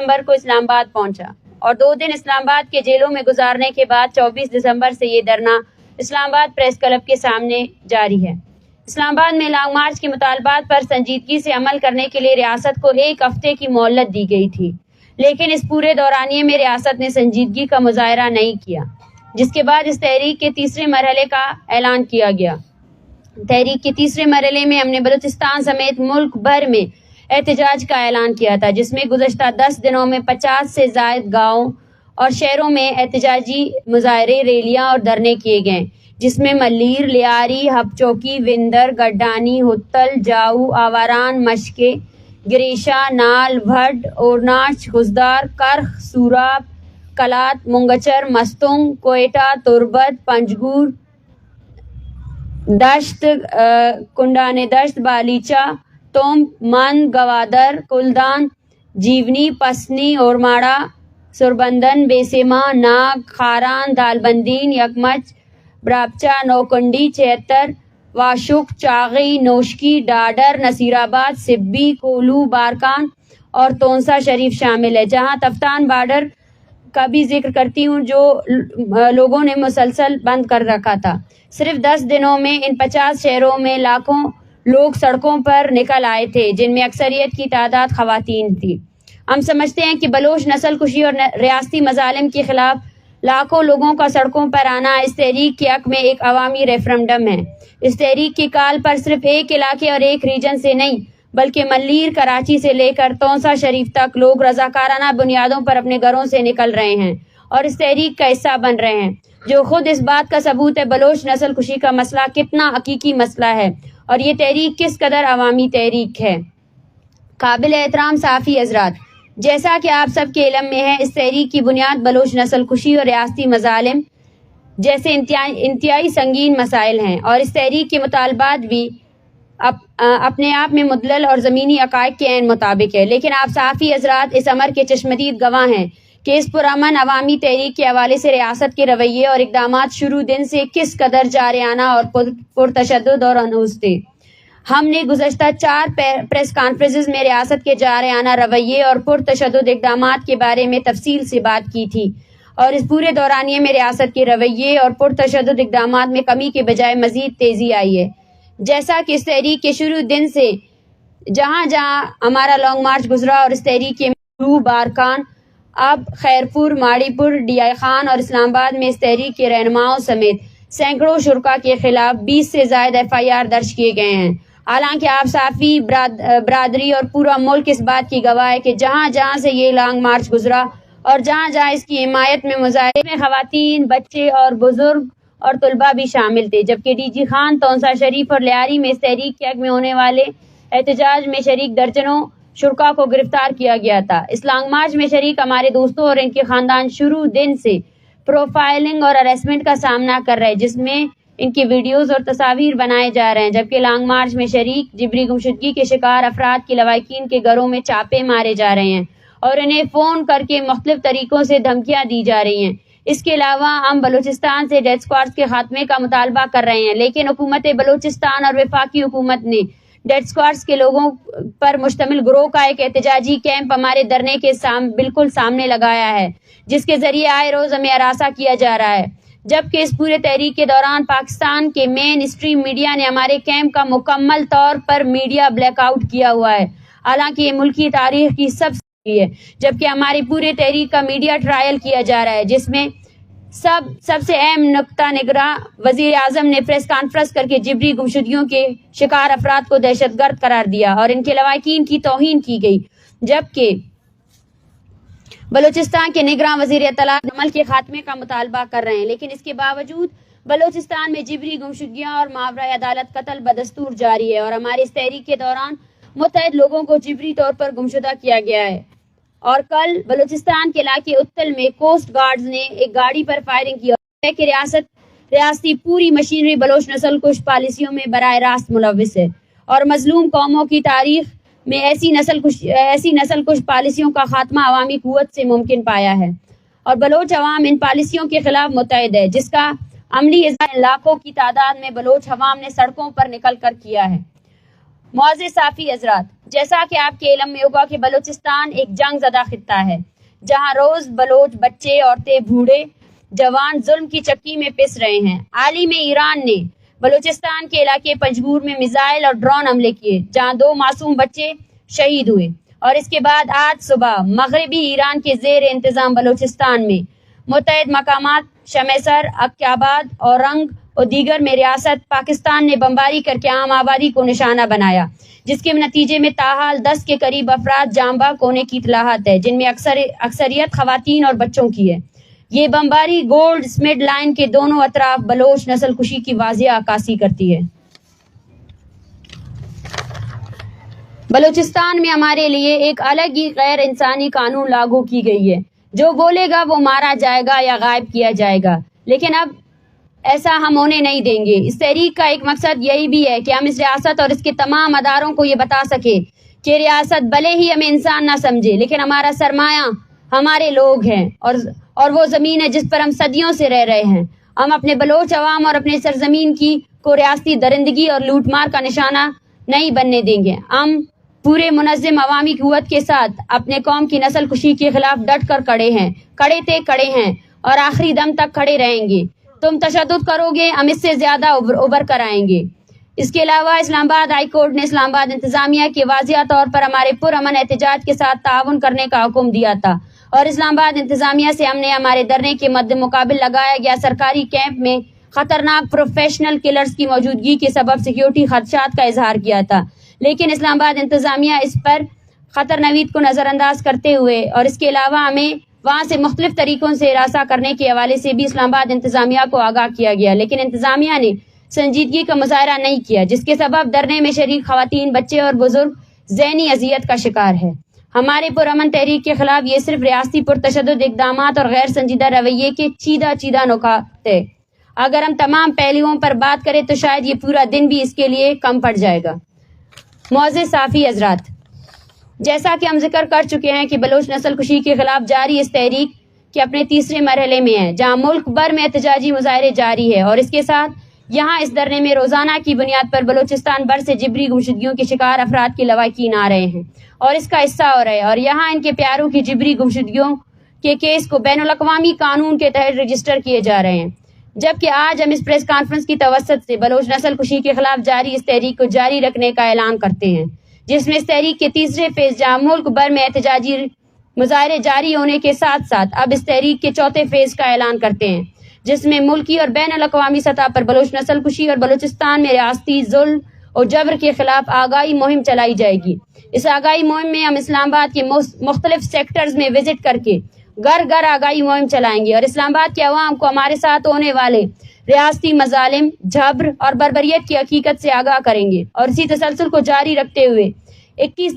دسمبر کو اسلام آباد پہنچا اور 2 دن اسلام آباد کے جیلوں میں گزارنے کے بعد 24 دسمبر سے یہ دھرنا اسلام آباد پریس کلب کے سامنے جاری ہے۔ اسلام آباد میں لانگ مارچ کے مطالبات پر سنجیدگی سے عمل کرنے کے لیے ریاست کو 1 ہفتے کی مہلت دی گئی تھی، لیکن اس پورے دورانیے میں ریاست نے سنجیدگی کا مظاہرہ نہیں کیا، جس کے بعد اس تحریک کے تیسرے مرحلے کا اعلان کیا گیا۔ تحریک کے تیسرے مرحلے میں ہم نے بلوچستان سمیت ملک بھر میں احتجاج کا اعلان کیا تھا، جس میں گزشتہ 10 دنوں میں 50 سے زائد گاؤں اور شہروں میں احتجاجی مظاہرے، ریلیاں اور دھرنے کیے گئے، جس میں ملیر، لیاری، ہب چوکی، وندر، گڈانی، ہتل، جاؤ، آواران، مشکے، گریشا، نال، بھٹ، اورناچ، خزدار، کرخ، سوراب، کلات، منگچر، مستنگ، کوئٹہ، تربت، پنجگور، دشت، کنڈانے دشت، بالیچا، توم، مند، گوادر، کلدان، جیونی، پسنی، اورماڑا، سربندن، بیسیما، ناگ، خاران، دالبندین، یکمچ، براپچا، نوکنڈی، 76، واشک، چاغی، نوشکی، ڈاڈر، نصیر آباد، سبی، کولو، بارکان اور تونسا شریف شامل ہے، جہاں تفتان بارڈر کا بھی ذکر کرتی ہوں جو لوگوں نے مسلسل بند کر رکھا تھا۔ صرف 10 دنوں میں ان 50 شہروں میں لاکھوں لوگ سڑکوں پر نکل آئے تھے، جن میں اکثریت کی تعداد خواتین تھی۔ ہم سمجھتے ہیں کہ بلوچ نسل کشی اور ریاستی مظالم کے خلاف لاکھوں لوگوں کا سڑکوں پر آنا اس تحریک کے حق میں ایک عوامی ریفرنڈم ہے۔ اس تحریک کی کال پر صرف ایک علاقے اور ایک ریجن سے نہیں بلکہ ملیر، کراچی سے لے کر تونسا شریف تک لوگ رضاکارانہ بنیادوں پر اپنے گھروں سے نکل رہے ہیں اور اس تحریک کا حصہ بن رہے ہیں، جو خود اس بات کا ثبوت ہے بلوچ نسل کشی کا مسئلہ کتنا حقیقی مسئلہ ہے اور یہ تحریک کس قدر عوامی تحریک ہے۔ قابل احترام صحافی حضرات، جیسا کہ آپ سب کے علم میں ہے، اس تحریک کی بنیاد بلوچ نسل کشی اور ریاستی مظالم جیسے انتہائی سنگین مسائل ہیں، اور اس تحریک کے مطالبات بھی اپنے آپ میں مدلل اور زمینی حقائق کے عین مطابق ہے، لیکن آپ صحافی حضرات اس امر کے چشمدید گواہ ہیں کہ اس پرامن عوامی تحریک کے حوالے سے ریاست کے رویے اور اقدامات شروع دن سے کس قدر جارحانہ اور پرتشدد اور انوس تھے۔ ہم نے گزشتہ 4 پریس کانفرنسز میں ریاست کے جارحانہ رویے اور پرتشدد اقدامات کے بارے میں تفصیل سے بات کی تھی، اور اس پورے دورانیے میں ریاست کے رویے اور پرتشدد اقدامات میں کمی کے بجائے مزید تیزی آئی ہے۔ جیسا کہ اس تحریک کے شروع دن سے جہاں جہاں ہمارا لانگ مارچ گزرا اور اس تحریک کے روح بارکان، اب خیرپور، ماڑی پور، ڈی آئی خان اور اسلام آباد میں اس تحریک کے رہنماؤں سمیت سینکڑوں شرکا کے خلاف 20 سے زائد FIR درج کیے گئے ہیں۔ حالانکہ آپ صحافی برادری اور پورا ملک اس بات کی گواہ ہے کہ جہاں جہاں سے یہ لانگ مارچ گزرا اور جہاں جہاں اس کی حمایت میں مظاہرے میں خواتین، بچے اور بزرگ اور طلباء بھی شامل تھے، جبکہ DG خان، تونسا شریف اور لیاری میں اس تحریک کے حق میں ہونے والے احتجاج میں شریک درجنوں شرکا کو گرفتار کیا گیا تھا۔ اس لانگ مارچ میں شریک ہمارے دوستوں اور ان کے خاندان شروع دن سے پروفائلنگ اور ہراسمنٹ کا سامنا کر رہے، جس میں ان کی ویڈیوز اور تصاویر بنائے جا رہے ہیں، جبکہ لانگ مارچ میں شریک جبری گمشدگی کے شکار افراد کی لواحقین کے گھروں میں چھاپے مارے جا رہے ہیں اور انہیں فون کر کے مختلف طریقوں سے دھمکیاں دی جا رہی ہیں۔ اس کے علاوہ ہم بلوچستان سے ڈیتھ اسکواڈز کے خاتمے کا مطالبہ کر رہے ہیں، لیکن حکومت بلوچستان اور وفاقی حکومت نے ڈیتھ اسکواڈز کے لوگوں پر مشتمل گروہ کا ایک احتجاجی کیمپ ہمارے دھرنے کے بالکل سامنے لگایا ہے، جس کے ذریعے آئے روز ہمیں ہراساں کیا جا رہا ہے، جبکہ اس پورے تحریک کے دوران پاکستان کے مین اسٹریم میڈیا نے ہمارے کیمپ کا مکمل طور پر میڈیا بلیک آؤٹ کیا ہوا ہے، حالانکہ یہ ملکی تاریخ کی سب سے ہے، جبکہ ہماری پورے تحریک کا میڈیا ٹرائل کیا جا رہا ہے، جس میں سب سے اہم نقطہ نگراں وزیر اعظم نے پریس کانفرنس کر کے جبری گمشدگیوں کے شکار افراد کو دہشت گرد قرار دیا اور ان کے لواحقین کی توہین کی گئی، جبکہ بلوچستان کے نگراں وزیر اطلاعات عمل کے خاتمے کا مطالبہ کر رہے ہیں، لیکن اس کے باوجود بلوچستان میں جبری گمشدگیاں اور ماورائے عدالت قتل بدستور جاری ہے اور ہمارے اس تحریک کے دوران متعدد لوگوں کو جبری طور پر گمشدہ کیا گیا ہے۔ اور کل بلوچستان کے علاقے اتل میں کوسٹ گارڈز نے ایک گاڑی پر فائرنگ کی اور کہ ریاستی پوری مشینری بلوچ نسل کش پالیسیوں میں براہ راست ملوث ہے اور مظلوم قوموں کی تاریخ میں ایسی نسل کش پالیسیوں کا خاتمہ عوامی قوت سے ممکن پایا ہے اور بلوچ عوام ان پالیسیوں کے خلاف متحد ہے، جس کا عملی اظہار لاکھوں کی تعداد میں بلوچ عوام نے سڑکوں پر نکل کر کیا ہے۔ معزز صحافی حضرات، جیسا کہ آپ کے علم میں ہوگا کہ بلوچستان ایک جنگ زدہ خطہ ہے جہاں روز بلوچ بچے عورتیں بوڑھے جوان ظلم کی چکی میں پس رہے ہیں۔ حال ہی میں ایران نے بلوچستان کے علاقے پنجگور میں میزائل اور ڈرون حملے کیے جہاں 2 معصوم بچے شہید ہوئے، اور اس کے بعد آج صبح مغربی ایران کے زیر انتظام بلوچستان میں متعدد مقامات شمسر، عقیہ آباد، اورنگ اور دیگر میں ریاست پاکستان نے بمباری کر کے عام آبادی کو نشانہ بنایا، جس کے نتیجے میں تاحال 10 کے قریب افراد جاں بحق ہونے کی اطلاعات ہے، جن میں اکثریت خواتین اور بچوں کی ہے۔ یہ بمباری گولڈ سمتھ لائن کے دونوں اطراف بلوچ نسل کشی کی واضح عکاسی کرتی ہے۔ بلوچستان میں ہمارے لیے ایک الگ ہی غیر انسانی قانون لاگو کی گئی ہے، جو بولے گا وہ مارا جائے گا یا غائب کیا جائے گا، لیکن اب ایسا ہم ہونے نہیں دیں گے۔ اس تحریک کا ایک مقصد یہی بھی ہے کہ ہم اس ریاست اور اس کے تمام اداروں کو یہ بتا سکیں کہ ریاست بھلے ہی ہمیں انسان نہ سمجھے، لیکن ہمارا سرمایہ ہمارے لوگ ہیں اور وہ زمین ہے جس پر ہم صدیوں سے رہ رہے ہیں۔ ہم اپنے بلوچ عوام اور اپنے سرزمین کو ریاستی درندگی اور لوٹ مار کا نشانہ نہیں بننے دیں گے۔ ہم پورے منظم عوامی قوت کے ساتھ اپنے قوم کی نسل کشی کے خلاف ڈٹ کر کھڑے ہیں اور آخری دم تک کھڑے رہیں گے۔ تم تشدد کرو گے، ہم اس سے زیادہ ابھر کر آئیں گے۔ اس کے علاوہ اسلام آباد ہائی کورٹ نے اسلام آباد انتظامیہ کے واضح طور پر ہمارے پرامن احتجاج کے ساتھ تعاون کرنے کا حکم دیا تھا، اور اسلام آباد انتظامیہ سے ہم نے ہمارے دھرنے کے مد مقابل لگایا گیا سرکاری کیمپ میں خطرناک پروفیشنل کلرز کی موجودگی کے سبب سیکیورٹی خدشات کا اظہار کیا تھا، لیکن اسلام آباد انتظامیہ اس پر خطر نوید کو نظر انداز کرتے ہوئے اور اس کے علاوہ ہمیں وہاں سے مختلف طریقوں سے ہراساں کرنے کے حوالے سے بھی اسلام آباد انتظامیہ کو آگاہ کیا گیا، لیکن انتظامیہ نے سنجیدگی کا مظاہرہ نہیں کیا، جس کے سبب دھرنے میں شریک خواتین، بچے اور بزرگ ذہنی اذیت کا شکار ہے۔ ہمارے پرامن تحریک کے خلاف یہ صرف ریاستی پرتشدد اقدامات اور غیر سنجیدہ رویے کے چیدہ نکات ہے۔ اگر ہم تمام پہلوؤں پر بات کریں تو شاید یہ پورا دن بھی اس کے لیے کم پڑ جائے گا۔ معزز صحافی حضرات، جیسا کہ ہم ذکر کر چکے ہیں کہ بلوچ نسل کشی کے خلاف جاری اس تحریک کے اپنے تیسرے مرحلے میں ہے، جہاں ملک بھر میں احتجاجی مظاہرے جاری ہے، اور اس کے ساتھ یہاں اس دھرنے میں روزانہ کی بنیاد پر بلوچستان بھر سے جبری گمشدگیوں کے شکار افراد کے لواحقین آ رہے ہیں اور اس کا حصہ ہو رہے ہیں، اور یہاں ان کے پیاروں کی جبری گمشدگیوں کے کیس کو بین الاقوامی قانون کے تحت رجسٹر کیے جا رہے ہیں۔ جبکہ آج ہم اس پریس کانفرنس کی توسط سے بلوچ نسل کشی کے خلاف جاری اس تحریک کو جاری رکھنے کا اعلان کرتے ہیں، جس میں اس تحریک کے تیسرے فیز جہاں ملک بھر میں احتجاجی مظاہرے جاری ہونے کے ساتھ ساتھ اب اس تحریک کے چوتھے فیز کا اعلان کرتے ہیں، جس میں ملکی اور بین الاقوامی سطح پر بلوچ نسل کشی اور بلوچستان میں ریاستی ظلم اور جبر کے خلاف آگاہی مہم چلائی جائے گی۔ اس آگاہی مہم میں ہم اسلام آباد کے مختلف سیکٹرز میں وزٹ کر کے گھر گھر آگاہی مہم چلائیں گے اور اسلام آباد کے عوام کو ہمارے ساتھ ہونے والے ریاستی مظالم، جبر اور بربریت کی حقیقت سے آگاہ کریں گے، اور اسی تسلسل کو جاری رکھتے ہوئے 21